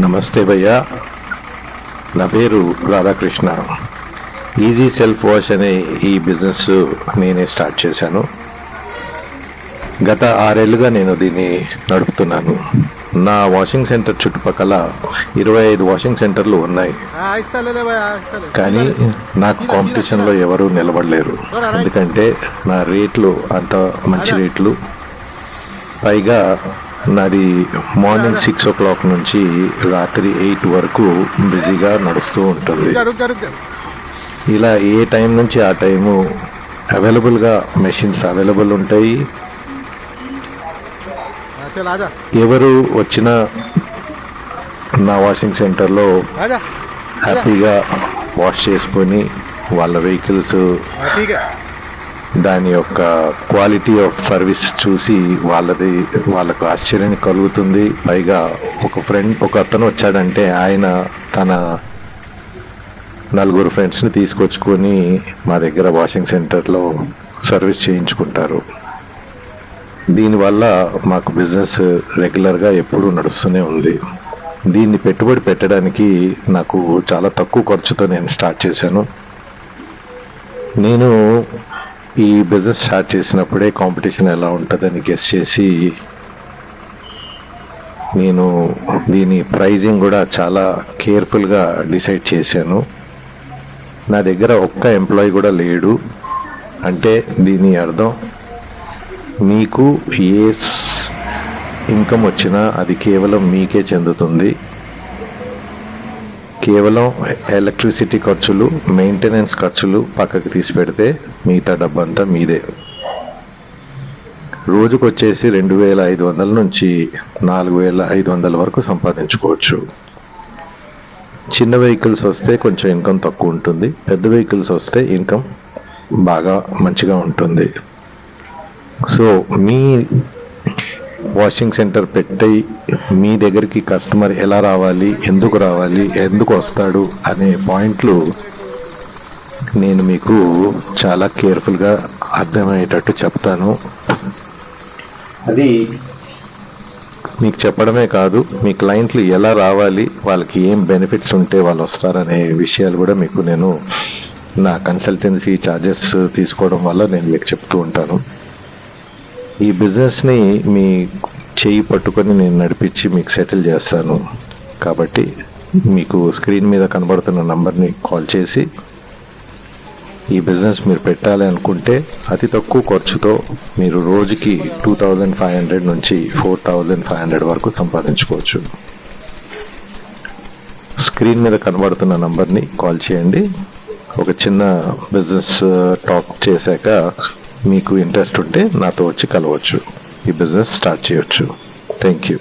నమస్తే భయ్యా, నా పేరు రాధాకృష్ణ. ఈజీ సెల్ఫ్ వాష్ అనే ఈ బిజినెస్ నేనే స్టార్ట్ చేశాను. గత 6 ఏళ్ళుగా నేను దీన్ని నడుపుతున్నాను. నా వాషింగ్ సెంటర్ చుట్టుపక్కల 25 వాషింగ్ సెంటర్లు ఉన్నాయి. కానీ నాకు కాంపిటీషన్లో ఎవరూ నిలబడలేరు. ఎందుకంటే నా రేట్లు అంత మంచి రేట్లు, పైగా నాది మార్నింగ్ 6 o'clock నుంచి రాత్రి 8 వరకు బిజీగా నడుస్తూ ఉంటుంది. ఇలా ఏ టైం నుంచి ఆ టైము అవైలబుల్గా మెషిన్స్ అవైలబుల్ ఉంటాయి. ఎవరు వచ్చినా నా వాషింగ్ సెంటర్లో హ్యాపీగా వాష్ చేసుకొని వాళ్ళ వెహికల్స్ దాని యొక్క క్వాలిటీ ఆఫ్ సర్వీస్ చూసి వాళ్ళకు ఆశ్చర్యం కలుగుతుంది. పైగా ఒక అతను వచ్చాడంటే ఆయన తన 4 ఫ్రెండ్స్ని తీసుకొచ్చుకొని మా దగ్గర వాషింగ్ సెంటర్లో సర్వీస్ చేయించుకుంటారు. దీనివల్ల మాకు బిజినెస్ రెగ్యులర్గా ఎప్పుడూ నడుస్తూనే ఉంది. దీన్ని పెట్టుబడి పెట్టడానికి నాకు చాలా తక్కువ ఖర్చుతో నేను స్టార్ట్ చేశాను. నేను ఈ బిజినెస్ స్టార్ట్ చేసినప్పుడే కాంపిటీషన్ ఎలా ఉంటుందని గెస్ చేసి నేను దీని ప్రైజింగ్ కూడా చాలా కేర్ఫుల్గా డిసైడ్ చేశాను. నా దగ్గర ఒక్క ఎంప్లాయీ కూడా లేడు. అంటే దీని అర్థం మీకు ఏ ఇన్కమ్ వచ్చినా అది కేవలం మీకే చెందుతుంది. కేవలం ఎలక్ట్రిసిటీ ఖర్చులు, మెయింటెనెన్స్ ఖర్చులు పక్కకు తీసి పెడితే మిగతా డబ్బంతా మీదే. రోజుకు వచ్చేసి 2,500 నుంచి 4,500 వరకు సంపాదించుకోవచ్చు. చిన్న వెహికల్స్ వస్తే కొంచెం ఇన్కమ్ తక్కువ ఉంటుంది, పెద్ద వెహికల్స్ వస్తే ఇన్కమ్ బాగా మంచిగా ఉంటుంది. సో మీ వాషింగ్ సెంటర్ పెట్టి మీ దగ్గరికి కస్టమర్ ఎలా రావాలి, ఎందుకు వస్తాడు అనే పాయింట్లు నేను మీకు చాలా కేర్ఫుల్గా అర్థమయ్యేటట్టు చెప్తాను. అది మీకు చెప్పడమే కాదు, మీ క్లయింట్లు ఎలా రావాలి, వాళ్ళకి ఏం బెనిఫిట్స్ ఉంటే వాళ్ళు వస్తారనే విషయాలు కూడా మీకు నేను నా కన్సల్టెన్సీ ఛార్జెస్ తీసుకోవడం వల్ల నేను మీకు చెప్తూ ఉంటాను. ఈ బిజినెస్ని మీ చేయి పట్టుకొని నేను నడిపించి మీకు సెటిల్ చేస్తాను. కాబట్టి మీకు స్క్రీన్ మీద కనబడుతున్న నంబర్ని కాల్ చేసి ఈ బిజినెస్ మీరు పెట్టాలి అనుకుంటే అతి తక్కువ ఖర్చుతో మీరు రోజుకి 2,500 నుంచి 4,500 వరకు సంపాదించుకోవచ్చు. స్క్రీన్ మీద కనబడుతున్న నంబర్ని కాల్ చేయండి. ఒక చిన్న బిజినెస్ టాక్ చేశాక మీకు ఇంట్రెస్ట్ ఉంటే నాతో వచ్చి కలవచ్చు. ఈ బిజినెస్ స్టార్ట్ చేయొచ్చు. Thank you.